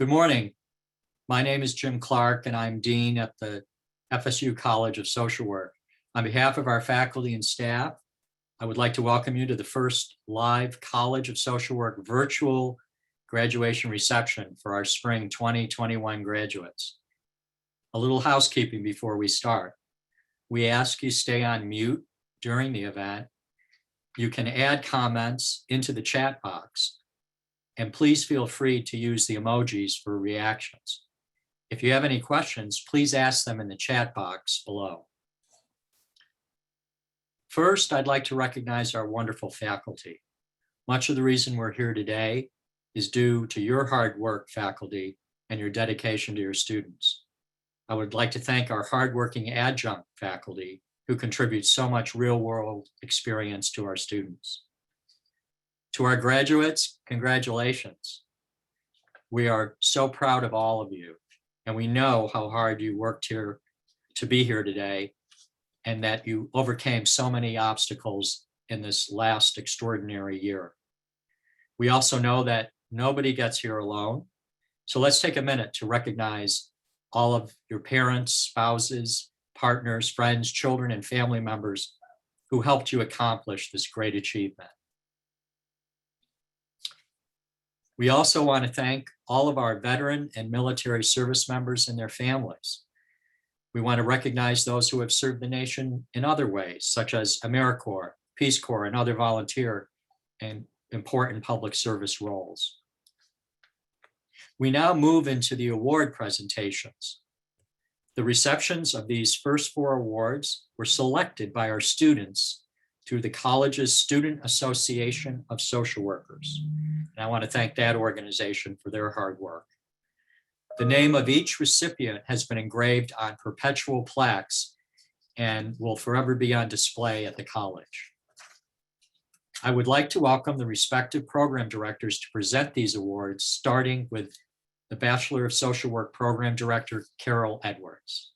Good morning. My name is Jim Clark, and I'm Dean at the FSU College of Social Work. On behalf of our faculty and staff, I would like to welcome you to the first live College of Social Work virtual graduation reception for our spring 2021 graduates. A little housekeeping before we start. We ask you stay on mute during the event. You can add comments into the chat box, and please feel free to use the emojis for reactions. If you have any questions, please ask them in the chat box below. First, I'd like to recognize our wonderful faculty. Much of the reason we're here today is due to your hard work, faculty, and your dedication to your students. I would like to thank our hardworking adjunct faculty who contribute so much real-world experience to our students. To our graduates, congratulations. We are so proud of all of you, and we know how hard you worked here to be here today, and that you overcame so many obstacles in this last extraordinary year. We also know that nobody gets here alone, so let's take a minute to recognize all of your parents, spouses, partners, friends, children, and family members who helped you accomplish this great achievement. We also want to thank all of our veteran and military service members and their families. We want to recognize those who have served the nation in other ways, such as AmeriCorps, Peace Corps, and other volunteer and important public service roles. We now move into the award presentations. The receptions of these first 4 awards were selected by our students through the college's Student Association of Social Workers. And I want to thank that organization for their hard work. The name of each recipient has been engraved on perpetual plaques and will forever be on display at the college. I would like to welcome the respective program directors to present these awards, starting with the Bachelor of Social Work Program Director, Carol Edwards.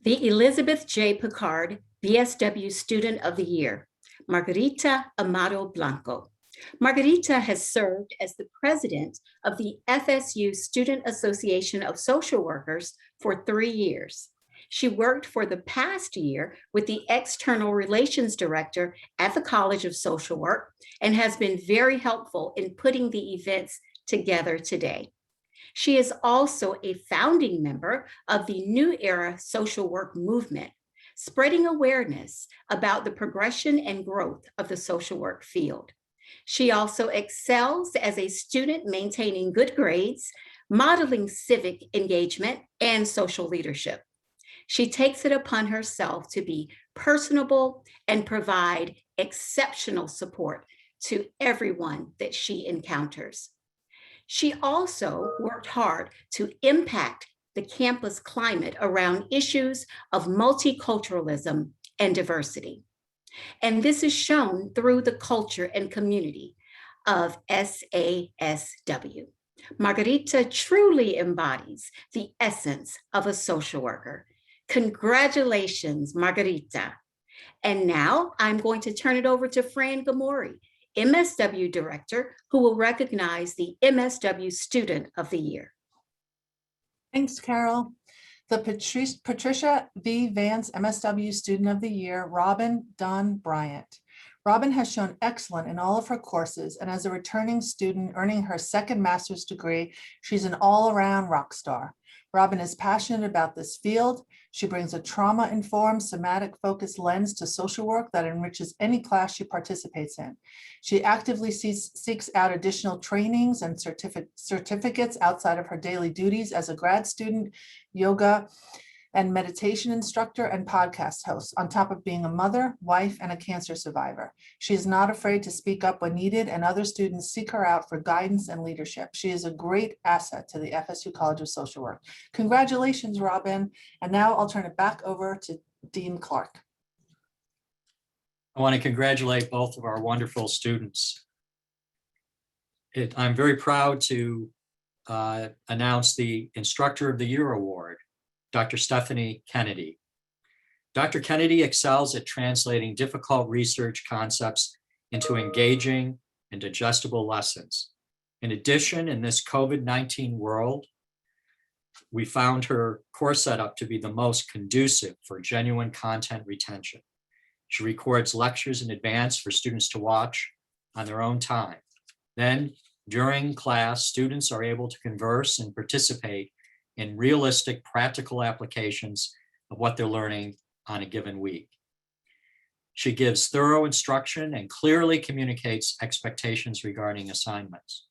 The Elizabeth J. Picard BSW Student of the Year, Margarita Amado Blanco. Margarita has served as the president of the FSU Student Association of Social Workers for 3 years. She worked for the past year with the External Relations Director at the College of Social Work and has been very helpful in putting the events together today. She is also a founding member of the New Era Social Work Movement, spreading awareness about the progression and growth of the social work field. She also excels as a student, maintaining good grades, modeling civic engagement, and social leadership. She takes it upon herself to be personable and provide exceptional support to everyone that she encounters. She also worked hard to impact the campus climate around issues of multiculturalism and diversity. And this is shown through the culture and community of SASW. Margarita truly embodies the essence of a social worker. Congratulations, Margarita. And now I'm going to turn it over to Fran Gamori, MSW Director, who will recognize the MSW Student of the Year. Thanks, Carol. The Patricia V. Vance MSW Student of the Year, Robin Dunn Bryant. Robin has shown excellent in all of her courses, and as a returning student earning her 2nd master's degree, she's an all-around rock star. Robin is passionate about this field. She brings a trauma-informed, somatic-focused lens to social work that enriches any class she participates in. She actively seeks out additional trainings and certificates outside of her daily duties as a grad student, yoga and meditation instructor, and podcast host, on top of being a mother, wife, and a cancer survivor. She is not afraid to speak up when needed, and other students seek her out for guidance and leadership. She is a great asset to the FSU College of Social Work. Congratulations, Robin. And now I'll turn it back over to Dean Clark. I want to congratulate both of our wonderful students. I'm very proud to announce the Instructor of the Year Award, Dr. Stephanie Kennedy. Dr. Kennedy excels at translating difficult research concepts into engaging and digestible lessons. In addition, in this COVID-19 world, we found her course setup to be the most conducive for genuine content retention. She records lectures in advance for students to watch on their own time. Then, during class, students are able to converse and participate in realistic, practical applications of what they're learning on a given week. She gives thorough instruction and clearly communicates expectations regarding assignments.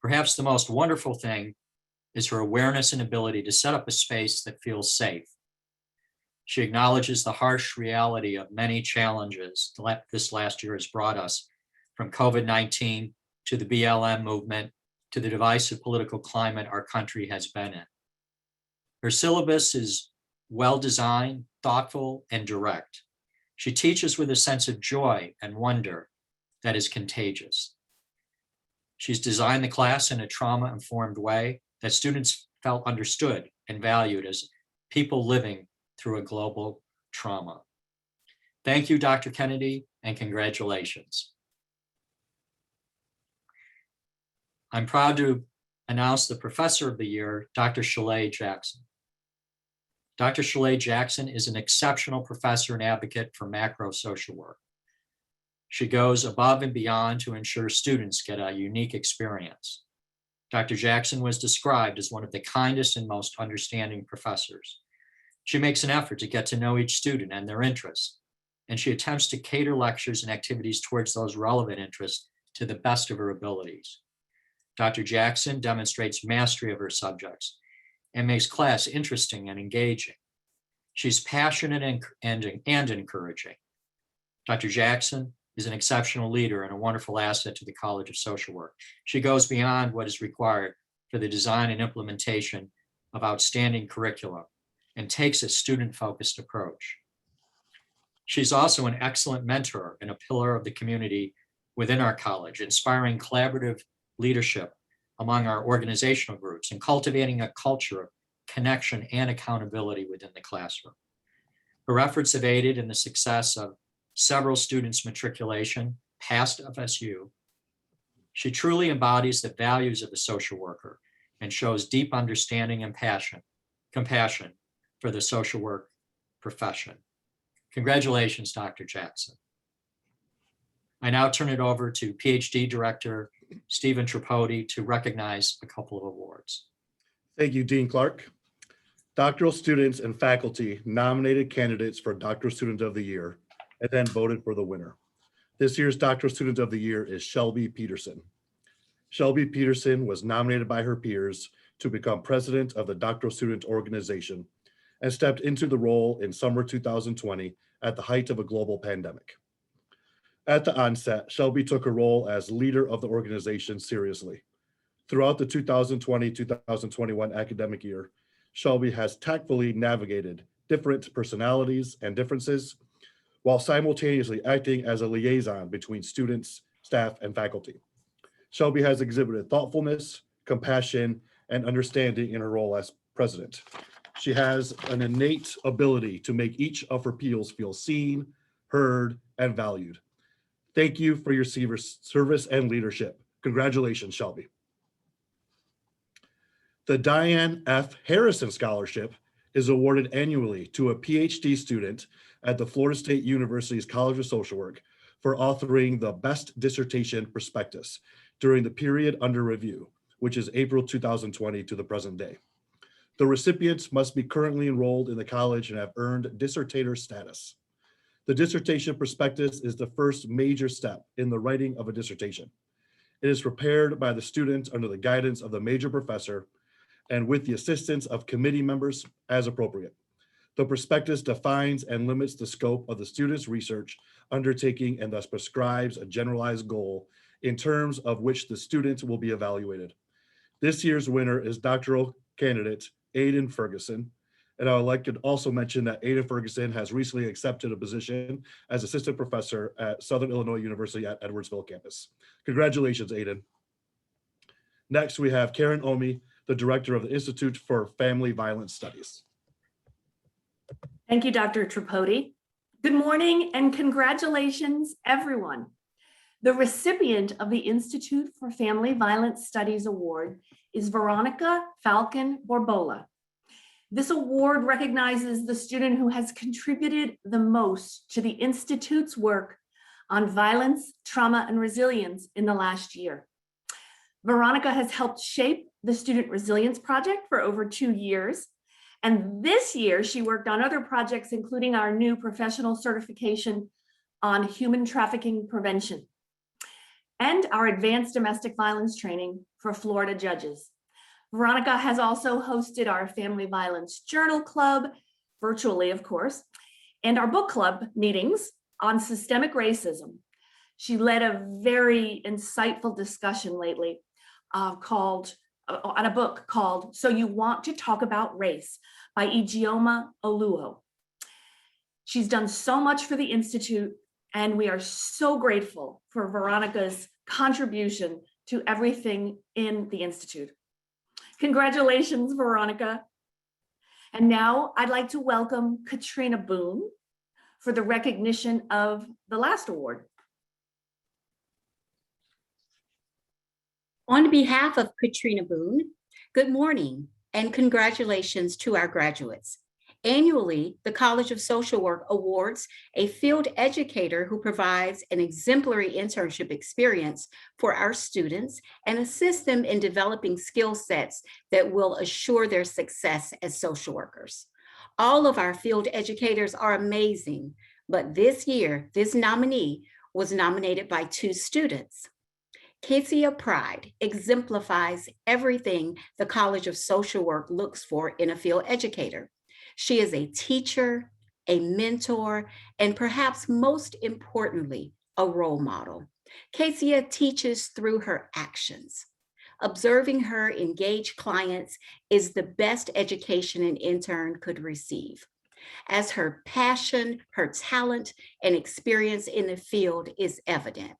Perhaps the most wonderful thing is her awareness and ability to set up a space that feels safe. She acknowledges the harsh reality of many challenges this last year has brought us, from COVID-19 to the BLM movement to the divisive political climate our country has been in. Her syllabus is well-designed, thoughtful, and direct. She teaches with a sense of joy and wonder that is contagious. She's designed the class in a trauma-informed way that students felt understood and valued as people living through a global trauma. Thank you, Dr. Kennedy, and congratulations. I'm proud to announce the Professor of the Year, Dr. Shalay Jackson. Dr. Shalay Jackson is an exceptional professor and advocate for macro social work. She goes above and beyond to ensure students get a unique experience. Dr. Jackson was described as one of the kindest and most understanding professors. She makes an effort to get to know each student and their interests, and she attempts to cater lectures and activities towards those relevant interests to the best of her abilities. Dr. Jackson demonstrates mastery of her subjects and makes class interesting and engaging. She's passionate and encouraging. Dr. Jackson is an exceptional leader and a wonderful asset to the College of Social Work. She goes beyond what is required for the design and implementation of outstanding curriculum and takes a student-focused approach. She's also an excellent mentor and a pillar of the community within our college, inspiring collaborative leadership among our organizational groups and cultivating a culture of connection and accountability within the classroom. Her efforts have aided in the success of several students' matriculation past FSU. She truly embodies the values of a social worker and shows deep understanding and compassion for the social work profession. Congratulations, Dr. Jackson. I now turn it over to PhD Director Stephen Tripodi to recognize a couple of awards. Thank you, Dean Clark. Doctoral students and faculty nominated candidates for Doctoral Student of the Year and then voted for the winner. This year's Doctoral Student of the Year is Shelby Peterson. Shelby Peterson was nominated by her peers to become president of the Doctoral Student Organization and stepped into the role in summer 2020 at the height of a global pandemic. At the onset, Shelby took her role as leader of the organization seriously. Throughout the 2020-2021 academic year, Shelby has tactfully navigated different personalities and differences while simultaneously acting as a liaison between students, staff, and faculty. Shelby has exhibited thoughtfulness, compassion, and understanding in her role as president. She has an innate ability to make each of her peers feel seen, heard, and valued. Thank you for your service and leadership. Congratulations, Shelby. The Diane F. Harrison Scholarship is awarded annually to a PhD student at the Florida State University's College of Social Work for authoring the best dissertation prospectus during the period under review, which is April 2020 to the present day. The recipients must be currently enrolled in the college and have earned dissertator status. The dissertation prospectus is the first major step in the writing of a dissertation. It is prepared by the student under the guidance of the major professor and with the assistance of committee members as appropriate. The prospectus defines and limits the scope of the student's research undertaking and thus prescribes a generalized goal in terms of which the student will be evaluated. This year's winner is doctoral candidate Aidan Ferguson. And I would like to also mention that Aidan Ferguson has recently accepted a position as assistant professor at Southern Illinois University at Edwardsville campus. Congratulations, Aidan. Next, we have Karen Omi, the director of the Institute for Family Violence Studies. Thank you, Dr. Tripodi. Good morning and congratulations, everyone. The recipient of the Institute for Family Violence Studies Award is Veronica Falcon Borbola. This award recognizes the student who has contributed the most to the Institute's work on violence, trauma, and resilience in the last year. Veronica has helped shape the Student Resilience Project for over 2 years. And this year, she worked on other projects, including our new professional certification on human trafficking prevention and our advanced domestic violence training for Florida judges. Veronica has also hosted our Family Violence Journal Club, virtually, of course, and our book club meetings on systemic racism. She led a very insightful discussion lately on a book called So You Want to Talk About Race by Ijeoma Oluo. She's done so much for the Institute, and we are so grateful for Veronica's contribution to everything in the Institute. Congratulations, Veronica. And now I'd like to welcome Katrina Boone for the recognition of the last award. On behalf of Katrina Boone, good morning and congratulations to our graduates. Annually, the College of Social Work awards a field educator who provides an exemplary internship experience for our students and assists them in developing skill sets that will assure their success as social workers. All of our field educators are amazing, but this year, this nominee was nominated by 2 students. Kezia Pride exemplifies everything the College of Social Work looks for in a field educator. She is a teacher, a mentor, and perhaps most importantly, a role model. Kezia teaches through her actions. Observing her engage clients is the best education an intern could receive, as her passion, her talent, and experience in the field is evident.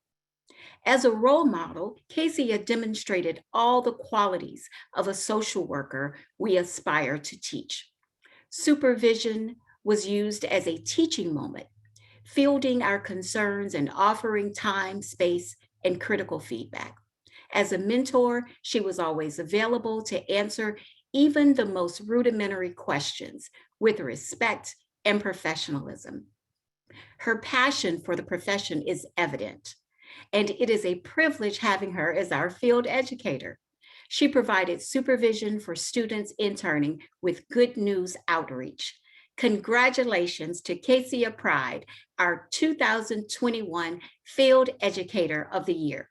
As a role model, Kezia demonstrated all the qualities of a social worker we aspire to teach. Supervision was used as a teaching moment, fielding our concerns and offering time, space, and critical feedback. As a mentor, she was always available to answer even the most rudimentary questions with respect and professionalism. Her passion for the profession is evident, and it is a privilege having her as our field educator. She provided supervision for students interning with Good News Outreach. Congratulations to Kezia Pride, our 2021 Field Educator of the Year.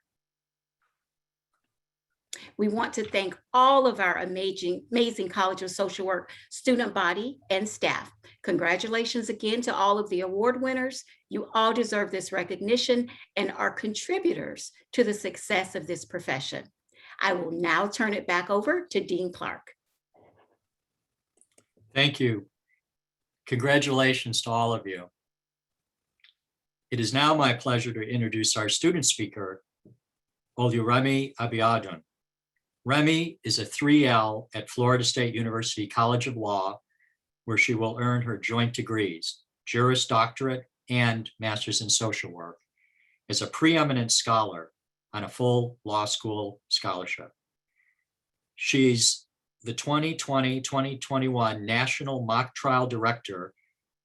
We want to thank all of our amazing College of Social Work student body and staff. Congratulations again to all of the award winners. You all deserve this recognition and are contributors to the success of this profession. I will now turn it back over to Dean Clark. Thank you. Congratulations to all of you. It is now my pleasure to introduce our student speaker, Oluremi Abiodun. Remy is a 3L at Florida State University College of Law, where she will earn her joint degrees, Juris Doctorate and Master's in Social Work, as a preeminent scholar on a full law school scholarship. She's the 2020-2021 National Mock Trial Director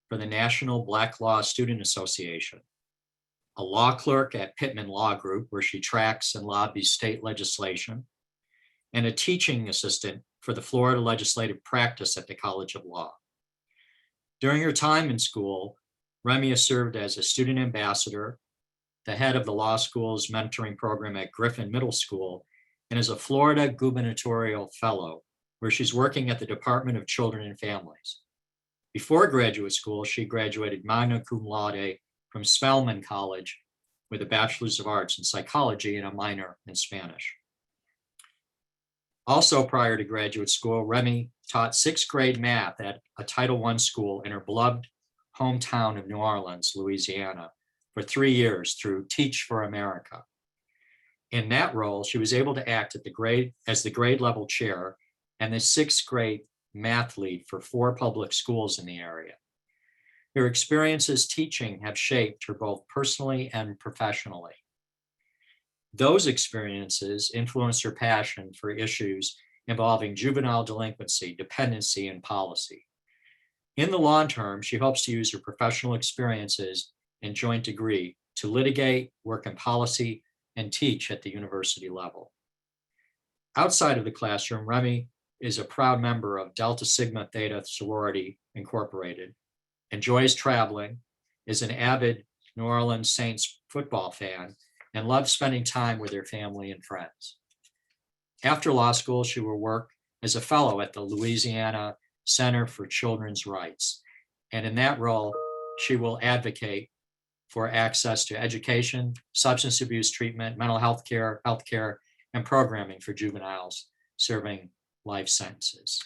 for the National Black Law Student Association, a law clerk at Pittman Law Group, where she tracks and lobbies state legislation, and a teaching assistant for the Florida Legislative Practice at the College of Law. During her time in school, Remy has served as a student ambassador, the head of the law school's mentoring program at Griffin Middle School, and is a Florida gubernatorial fellow, where she's working at the Department of Children and Families. Before graduate school, she graduated magna cum laude from Spelman College with a Bachelor's of Arts in Psychology and a minor in Spanish. Also prior to graduate school, Remy taught 6th grade math at a Title I school in her beloved hometown of New Orleans, Louisiana, for 3 years through Teach for America. In that role, she was able to act as the grade level chair and the 6th grade math lead for 4 public schools in the area. Her experiences teaching have shaped her both personally and professionally. Those experiences influenced her passion for issues involving juvenile delinquency, dependency, and policy. In the long term, she hopes to use her professional experiences and joint degree to litigate, work in policy, and teach at the university level. Outside of the classroom, Remy is a proud member of Delta Sigma Theta Sorority Incorporated, enjoys traveling, is an avid New Orleans Saints football fan, and loves spending time with her family and friends. After law school, she will work as a fellow at the Louisiana Center for Children's Rights. And in that role, she will advocate for access to education, substance abuse treatment, mental health care, and programming for juveniles serving life sentences.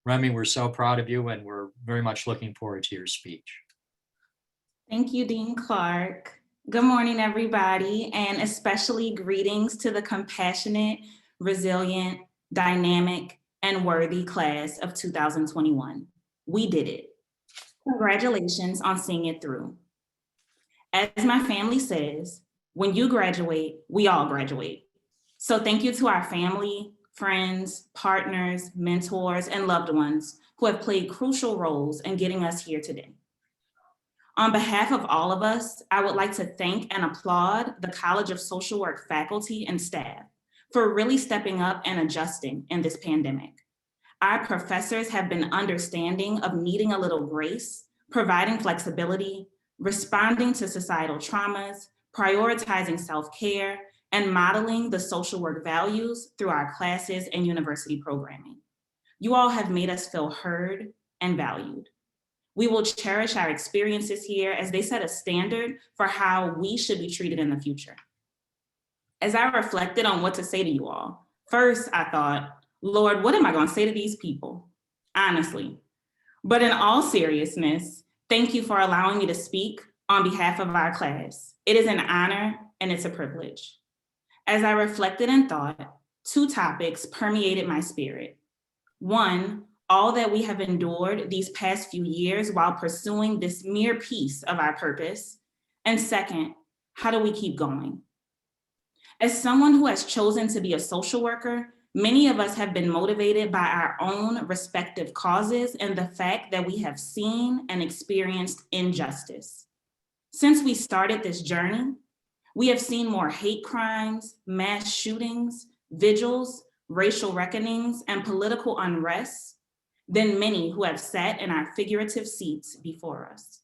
Remy, we're so proud of you, and we're very much looking forward to your speech. Thank you, Dean Clark. Good morning, everybody, and especially greetings to the compassionate, resilient, dynamic, and worthy class of 2021. We did it. Congratulations on seeing it through. As my family says, when you graduate, we all graduate. So thank you to our family, friends, partners, mentors, and loved ones who have played crucial roles in getting us here today. On behalf of all of us, I would like to thank and applaud the College of Social Work faculty and staff for really stepping up and adjusting in this pandemic. Our professors have been understanding of needing a little grace, providing flexibility, responding to societal traumas, prioritizing self-care, and modeling the social work values through our classes and university programming. You all have made us feel heard and valued. We will cherish our experiences here as they set a standard for how we should be treated in the future. As I reflected on what to say to you all, first I thought, Lord, what am I going to say to these people? Honestly. But in all seriousness, thank you for allowing me to speak on behalf of our class. It is an honor and it's a privilege. As I reflected and thought, two topics permeated my spirit. One, all that we have endured these past few years while pursuing this mere piece of our purpose. And second, how do we keep going? As someone who has chosen to be a social worker, many of us have been motivated by our own respective causes and the fact that we have seen and experienced injustice. Since we started this journey, we have seen more hate crimes, mass shootings, vigils, racial reckonings, and political unrest than many who have sat in our figurative seats before us.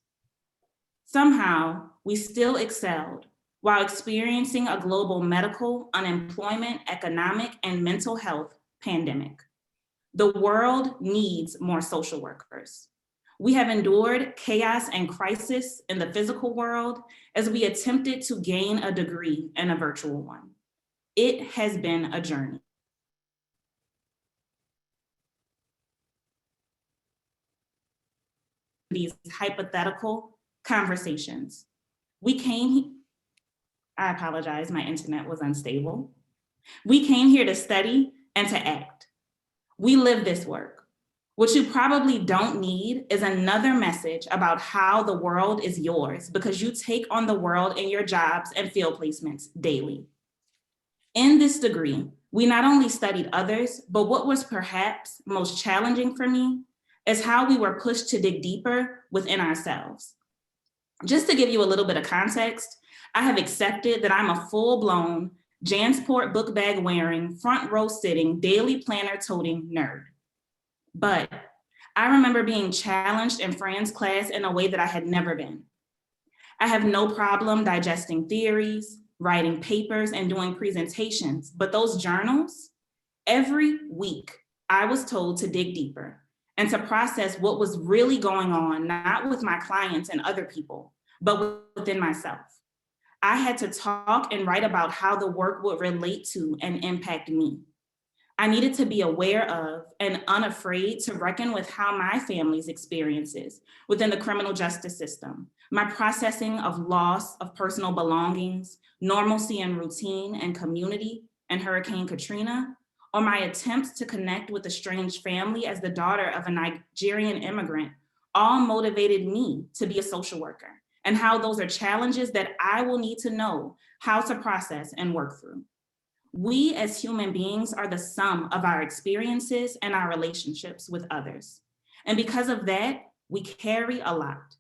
Somehow, we still excelled while experiencing a global medical, unemployment, economic, and mental health pandemic. The world needs more social workers. We have endured chaos and crisis in the physical world as we attempted to gain a degree in a virtual one. It has been a journey. These hypothetical conversations. I apologize, my internet was unstable. We came here to study and to act. We live this work. What you probably don't need is another message about how the world is yours because you take on the world in your jobs and field placements daily. In this degree, we not only studied others, but what was perhaps most challenging for me is how we were pushed to dig deeper within ourselves. Just to give you a little bit of context, I have accepted that I'm a full-blown Jansport book bag wearing, front row sitting, daily planner toting nerd. But I remember being challenged in Fran's class in a way that I had never been. I have no problem digesting theories, writing papers, and doing presentations, but those journals, every week I was told to dig deeper and to process what was really going on, not with my clients and other people, but within myself. I had to talk and write about how the work would relate to and impact me. I needed to be aware of and unafraid to reckon with how my family's experiences within the criminal justice system, my processing of loss of personal belongings, normalcy and routine and community, and Hurricane Katrina, or my attempts to connect with a strange family as the daughter of a Nigerian immigrant, all motivated me to be a social worker, and how those are challenges that I will need to know how to process and work through. We as human beings are the sum of our experiences and our relationships with others. And because of that, we carry a lot.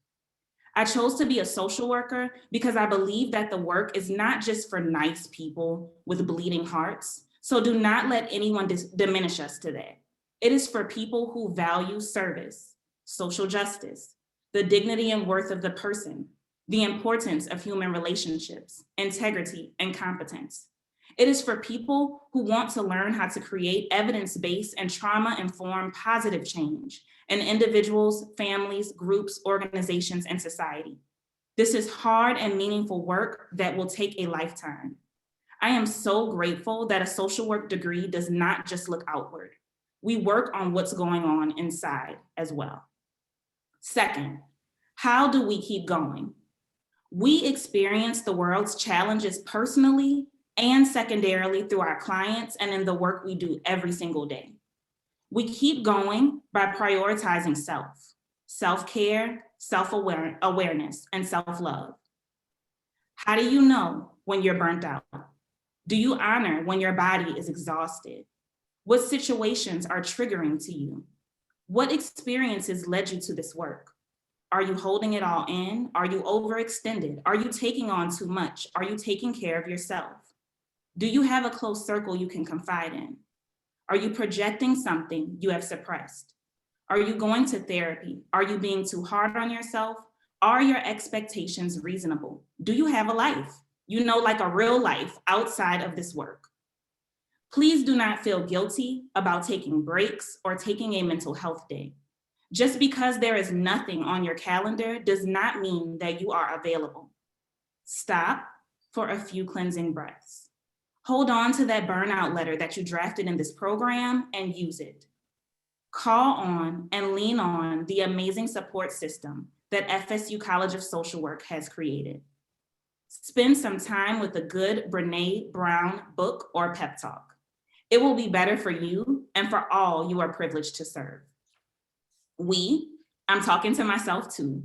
I chose to be a social worker because I believe that the work is not just for nice people with bleeding hearts. So do not let anyone diminish us to that. It is for people who value service, social justice, the dignity and worth of the person, the importance of human relationships, integrity, and competence. It is for people who want to learn how to create evidence-based and trauma-informed positive change in individuals, families, groups, organizations, and society. This is hard and meaningful work that will take a lifetime. I am so grateful that a social work degree does not just look outward. We work on what's going on inside as well. Second, how do we keep going? We experience the world's challenges personally and secondarily through our clients and in the work we do every single day. We keep going by prioritizing self, self-care, self-awareness, and self-love. How do you know when you're burnt out? Do you honor when your body is exhausted? What situations are triggering to you? What experiences led you to this work? Are you holding it all in? Are you overextended? Are you taking on too much? Are you taking care of yourself? Do you have a close circle you can confide in? Are you projecting something you have suppressed? Are you going to therapy? Are you being too hard on yourself? Are your expectations reasonable? Do you have a life? You know, like a real life outside of this work. Please do not feel guilty about taking breaks or taking a mental health day. Just because there is nothing on your calendar does not mean that you are available. Stop for a few cleansing breaths. Hold on to that burnout letter that you drafted in this program and use it. Call on and lean on the amazing support system that FSU College of Social Work has created. Spend some time with a good Brené Brown book or pep talk. It will be better for you and for all you are privileged to serve. I'm talking to myself too,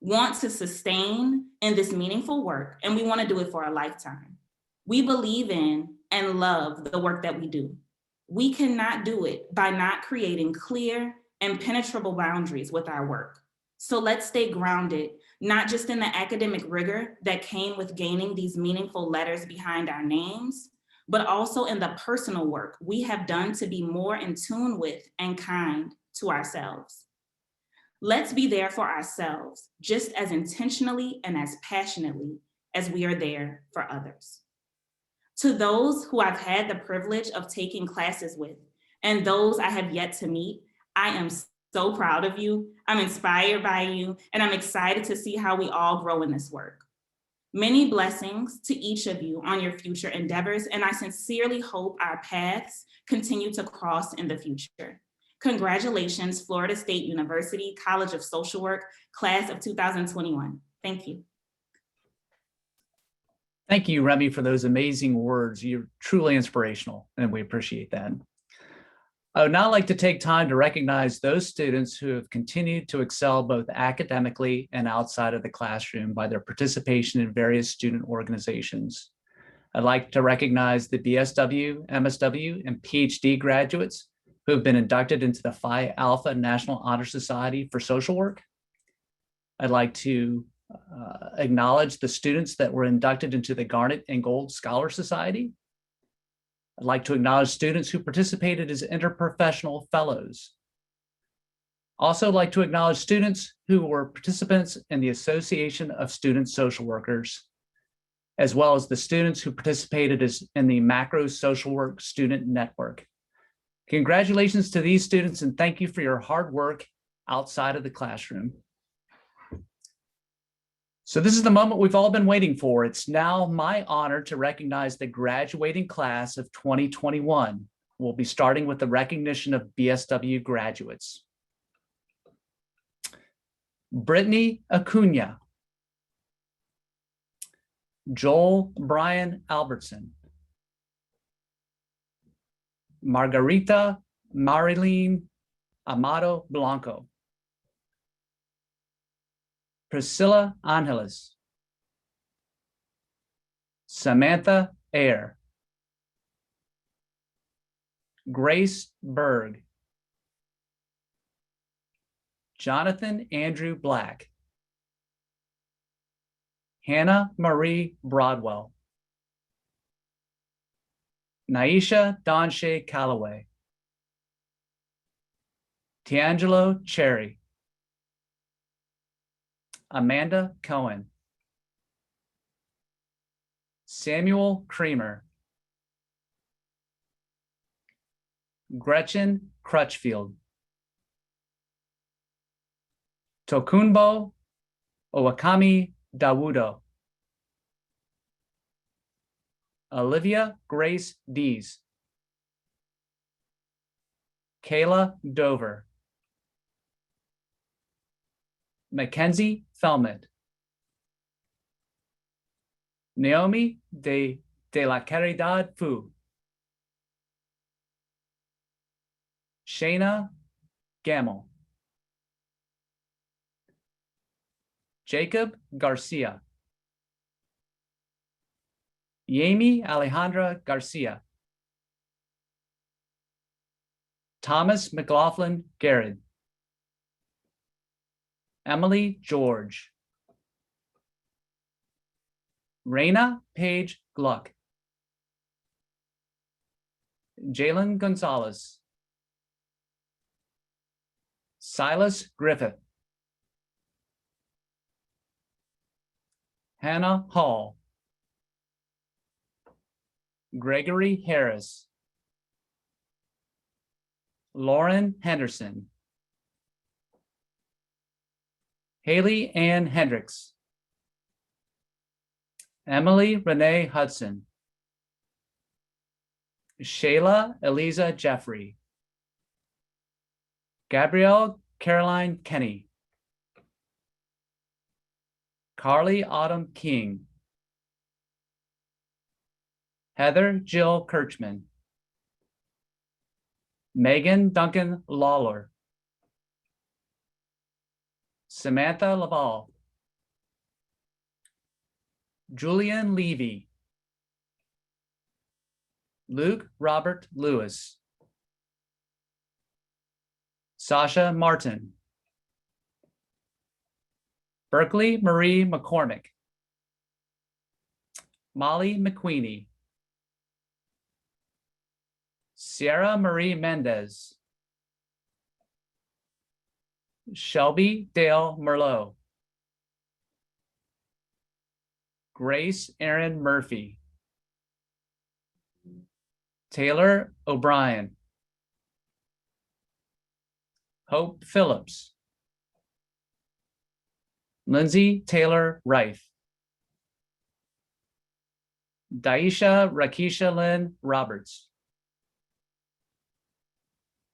want to sustain in this meaningful work, and we want to do it for a lifetime. We believe in and love the work that we do. We cannot do it by not creating clear and penetrable boundaries with our work. So let's stay grounded, not just in the academic rigor that came with gaining these meaningful letters behind our names, but also in the personal work we have done to be more in tune with and kind to ourselves. Let's be there for ourselves just as intentionally and as passionately as we are there for others. To those who I've had the privilege of taking classes with and those I have yet to meet, I am so proud of you. I'm inspired by you, and I'm excited to see how we all grow in this work. Many blessings to each of you on your future endeavors, and I sincerely hope our paths continue to cross in the future. Congratulations, Florida State University College of Social Work, class of 2021. Thank you. Thank you, Remy, for those amazing words. You're truly inspirational, and we appreciate that. I would now like to take time to recognize those students who have continued to excel both academically and outside of the classroom by their participation in various student organizations. I'd like to recognize the BSW, MSW, and PhD graduates who have been inducted into the Phi Alpha National Honor Society for Social Work. I'd like to acknowledge the students that were inducted into the Garnet and Gold Scholar Society. I'd like to acknowledge students who participated as interprofessional fellows. Also like to acknowledge students who were participants in the Association of Student Social Workers, as well as the students who participated in the Macro Social Work Student Network. Congratulations to these students, and thank you for your hard work outside of the classroom. So this is the moment we've all been waiting for. It's now my honor to recognize the graduating class of 2021. We'll be starting with the recognition of BSW graduates. Brittany Acuna, Joel Brian Albertson, Margarita Marilyn Amado Blanco, Priscilla Angeles, Samantha Ayer. Grace Berg. Jonathan Andrew Black. Hannah Marie Broadwell. Naisha Donshay Calloway. Tiangelo Cherry. Amanda Cohen. Samuel Creamer. Gretchen Crutchfield. Tokunbo Owakami Dawudo. Olivia Grace Dees. Kayla Dover. Mackenzie Thelmett. Naomi de la Caridad Fu. Shayna Gamble. Jacob Garcia. Yami Alejandra Garcia. Thomas McLaughlin Garrett. Emily George. Raina Paige Gluck. Jalen Gonzalez. Silas Griffith. Hannah Hall. Gregory Harris. Lauren Henderson. Haley Ann Hendricks. Emily Renee Hudson. Shayla Eliza Jeffrey. Gabrielle Caroline Kenny. Carly Autumn King. Heather Jill Kirchman. Megan Duncan Lawler. Samantha Laval. Julian Levy. Luke Robert Lewis. Sasha Martin. Berkeley Marie McCormick. Molly McQueenie. Sierra Marie Mendez. Shelby Dale Merlot. Grace Erin Murphy. Taylor O'Brien. Hope Phillips. Lindsay Taylor Reif. Daisha Rakisha Lynn Roberts.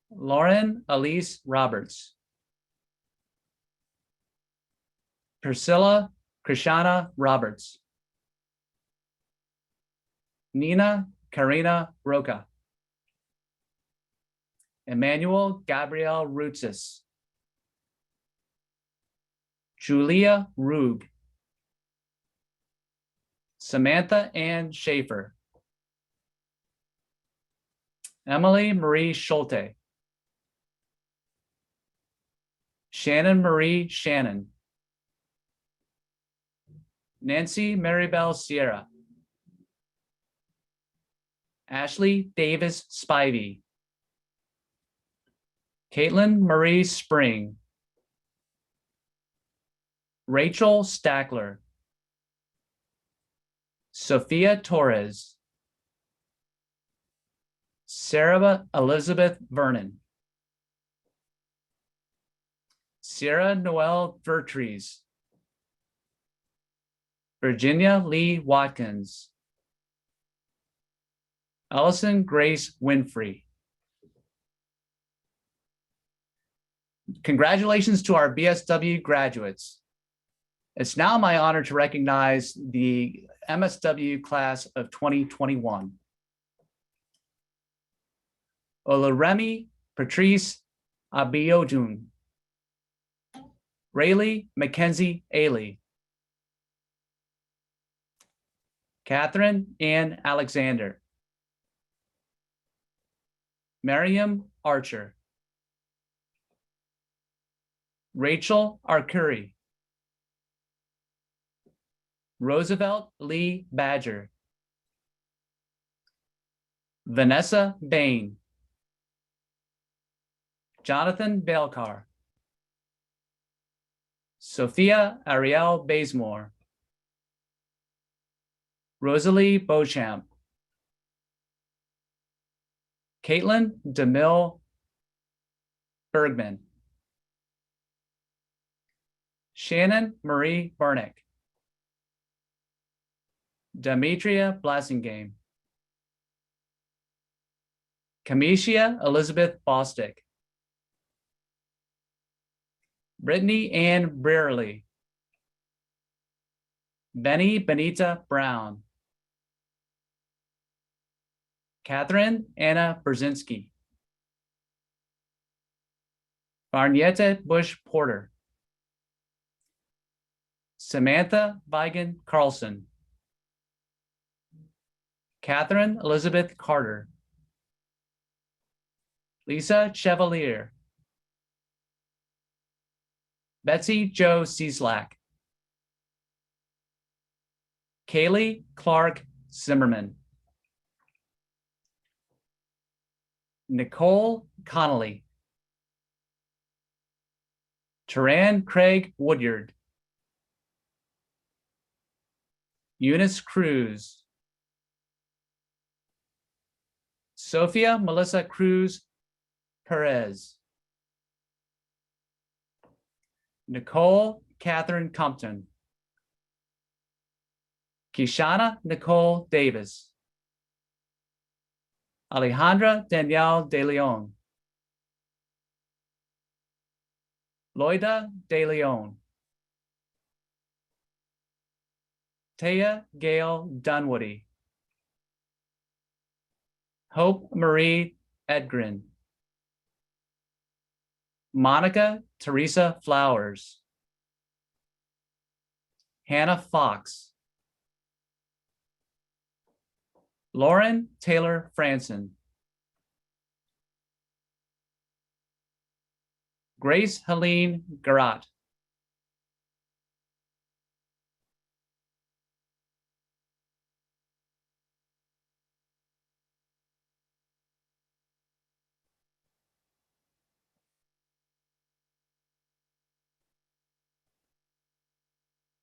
Lauren Elise Roberts. Priscilla Krishana Roberts. Nina Karina Roca. Emmanuel Gabrielle Rutsis. Julia Rug. Samantha Ann Schaefer. Emily Marie Schulte. Shannon Marie Shannon. Nancy Maribel Sierra. Ashley Davis Spivey. Caitlin Marie Spring. Rachel Stackler. Sophia Torres. Sarah Elizabeth Vernon. Sierra Noel Vertrees. Virginia Lee Watkins. Allison Grace Winfrey. Congratulations to our BSW graduates. It's now my honor to recognize the MSW class of 2021. Olaremi Patrice Abiodun. Rayleigh Mackenzie Ailey. Catherine Ann Alexander. Miriam Archer. Rachel Arcuri. Roosevelt Lee Badger. Vanessa Bain. Jonathan Bailcar. Sophia Ariel Bazemore. Rosalie Beauchamp. Caitlin DeMille Bergman. Shannon Marie Burnick. Demetria Blasingame. Kamisha Elizabeth Bostick. Brittany Ann Brearley. Benny Benita Brown. Catherine Anna Brzezinski. Barnietta Bush Porter. Samantha Vigan Carlson. Catherine Elizabeth Carter. Lisa Chevalier. Betsy Jo Cieslak. Kaylee Clark Zimmerman. Nicole Connolly. Taran Craig Woodyard. Eunice Cruz. Sophia Melissa Cruz Perez. Nicole Catherine Compton. Kishana Nicole Davis. Alejandra Danielle De Leon. Loida De Leon. Taya Gail Dunwoody. Hope Marie Edgren. Monica Teresa Flowers. Hannah Fox. Lauren Taylor Franson. Grace Helene Garat.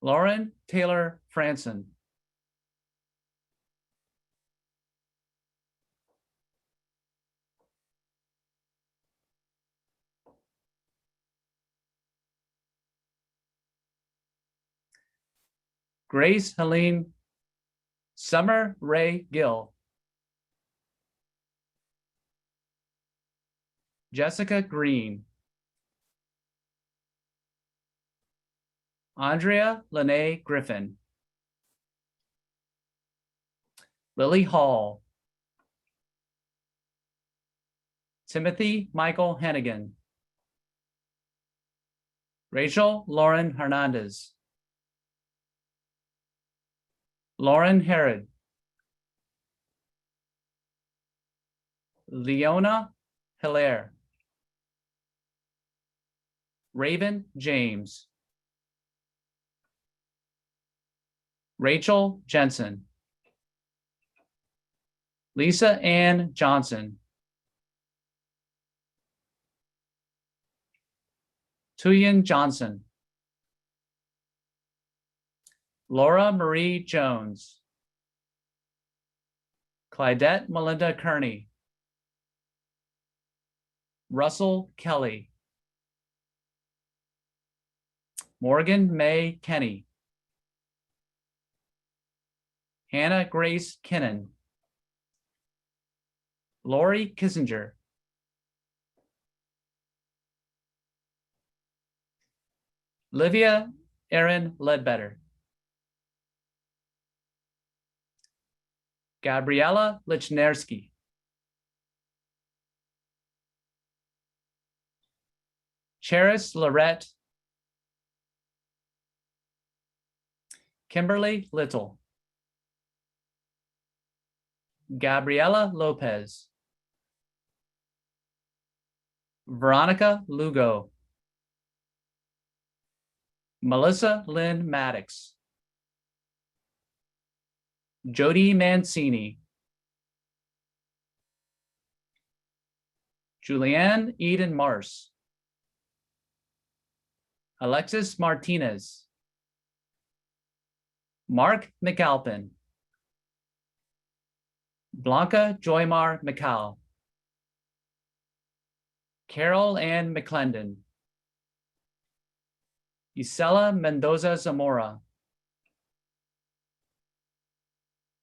Lauren Taylor Franson. Grace Helene Summer Ray Gill. Jessica Green. Andrea Lene Griffin. Lily Hall. Timothy Michael Hennigan. Rachel Lauren Hernandez. Lauren Herod. Leona Hilaire. Raven James. Rachel Jensen. Lisa Ann Johnson. Tuyen Johnson. Laura Marie Jones. Clydette Melinda Kearney. Russell Kelly. Morgan May Kenny. Hannah Grace Kinnan. Lori Kissinger. Livia Erin Ledbetter. Gabriella Lichnerski. Cheris Lorette. Kimberly Little. Gabriela Lopez, Veronica Lugo, Melissa Lynn Maddox, Jody Mancini, Julianne Eden Mars, Alexis Martinez, Mark McAlpin, Blanca Joymar McCall, Carol Ann McClendon, Isela Mendoza Zamora,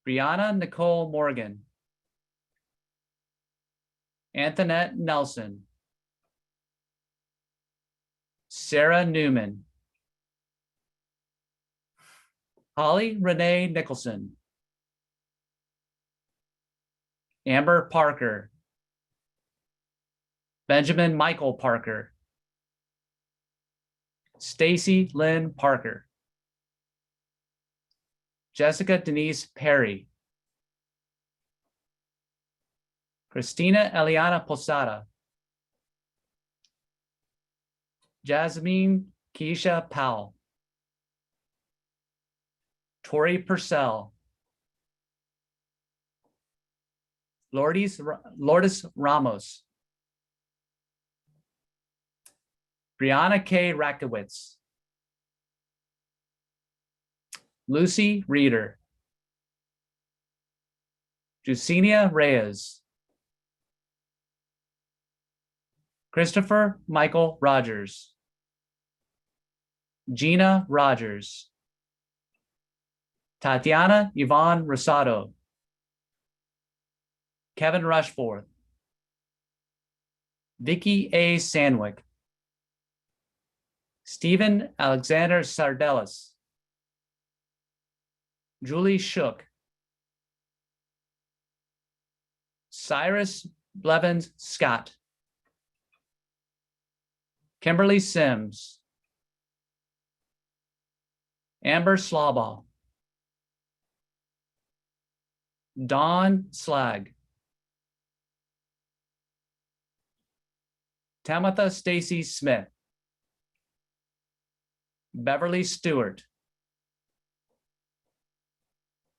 Brianna Nicole Morgan, Antoinette Nelson, Sarah Newman, Holly Renee Nicholson, Amber Parker, Benjamin Michael Parker, Stacy Lynn Parker, Jessica Denise Perry, Christina Eliana Posada, Jasmine Keisha Powell, Tori Purcell, Lourdes Ramos, Brianna K. Rakowitz, Lucy Reeder, Jusinia Reyes, Christopher Michael Rogers, Gina Rogers, Tatiana Yvonne Rosado, Kevin Rushforth, Vicky A. Sandwick, Stephen Alexander Sardellis, Julie Shook, Cyrus Blevins Scott, Kimberly Sims, Amber Slawball, Dawn Slag, Tamitha Stacy Smith, Beverly Stewart,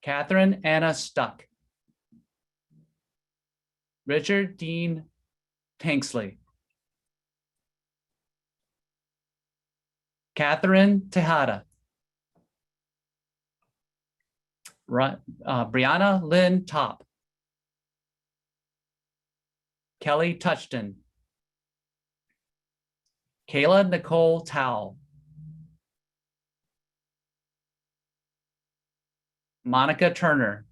Catherine Anna Stuck, Richard Dean Tanksley, Catherine Tejada, Brianna Lynn Top, Kelly Touchton, Kayla Nicole Towle, Monica Turner,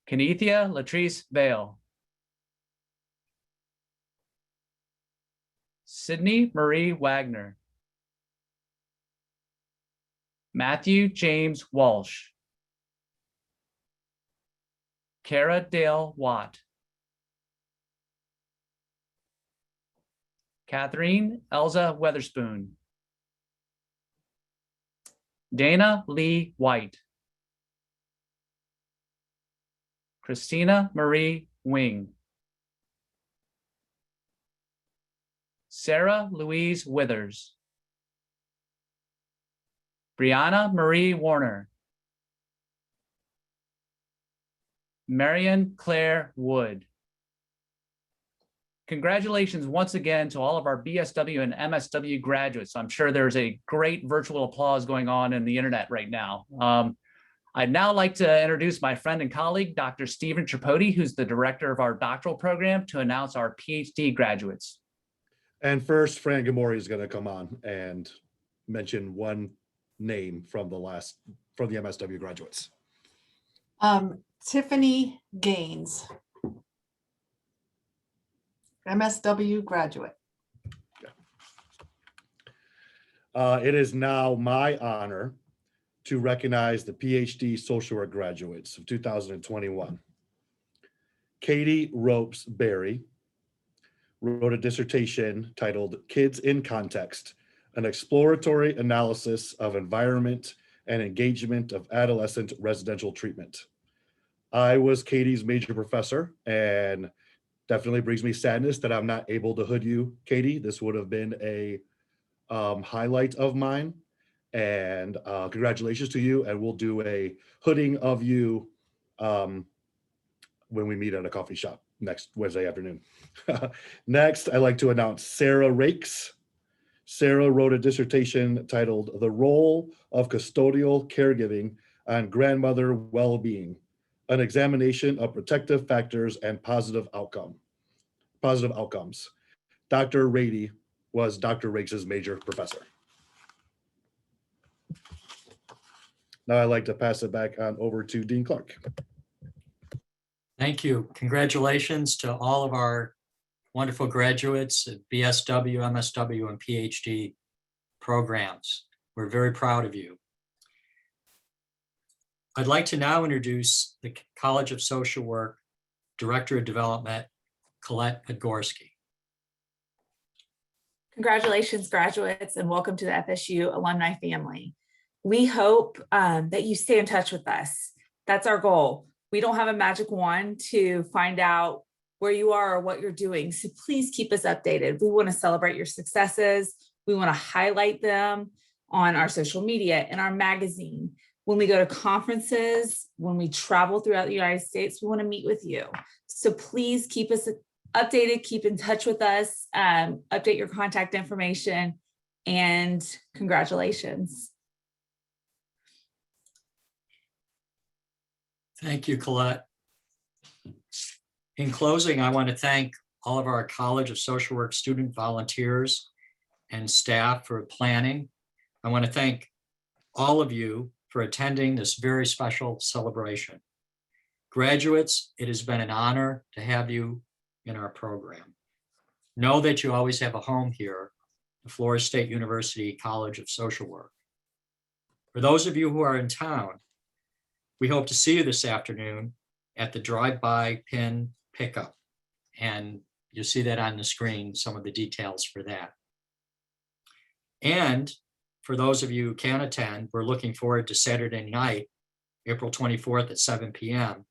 Kenethia Latrice Vale, Sydney Marie Wagner, Matthew James Walsh, Cara Dale Watt, Catherine Elza Weatherspoon, Dana Lee White, Christina Marie Wing, Sarah Louise Withers, Brianna Marie Warner, Marion Claire Wood. Congratulations once again to all of our BSW and MSW graduates. I'm sure there's a great virtual applause going on in the internet right now. I'd now like to introduce my friend and colleague, Dr. Stephen Tripodi, who's the director of our doctoral program, to announce our PhD graduates. And first, Fran Gamori is going to come on and mention one name from the MSW graduates. Tiffany Gaines, MSW graduate. It is now my honor to recognize the PhD social work graduates of 2021. Katie Ropes Berry wrote a dissertation titled Kids in Context, an exploratory analysis of environment and engagement of adolescent residential treatment. I was Katie's major professor, and definitely brings me sadness that I'm not able to hood you, Katie. This would have been a highlight of mine. And congratulations to you. And we'll do a hooding of you when we meet at a coffee shop next Wednesday afternoon. Next, I'd like to announce Sarah Rakes. Sarah wrote a dissertation titled "The Role of Custodial Caregiving on Grandmother Well-Being, an Examination of Protective Factors and Positive Outcomes." Dr. Rady was Dr. Rakes' major professor. Now I'd like to pass it back on over to Dean Clark. Thank you. Congratulations to all of our wonderful graduates at BSW, MSW, and PhD programs. We're very proud of you. I'd like to now introduce the College of Social Work Director of Development, Colette Podgorski. Congratulations, graduates, and welcome to the FSU alumni family. We hope that you stay in touch with us. That's our goal. We don't have a magic wand to find out where you are or what you're doing, so please keep us updated. We want to celebrate your successes. We want to highlight them on our social media, in our magazine. When we go to conferences, when we travel throughout the United States, we want to meet with you. So please keep us updated, keep in touch with us, update your contact information, and congratulations. Thank you, Colette. In closing, I want to thank all of our College of Social Work student volunteers and staff for planning. I want to thank all of you for attending this very special celebration. Graduates, it has been an honor to have you in our program. Know that you always have a home here, the Florida State University College of Social Work. For those of you who are in town, we hope to see you this afternoon at the drive-by pin pickup. And you'll see that on the screen, some of the details for that. And for those of you who can attend, we're looking forward to Saturday night, April 24th at 7 p.m.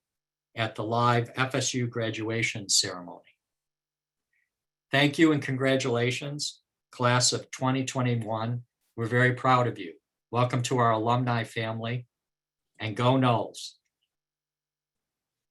at the live FSU graduation ceremony. Thank you and congratulations, class of 2021. We're very proud of you. Welcome to our alumni family, and go Noles.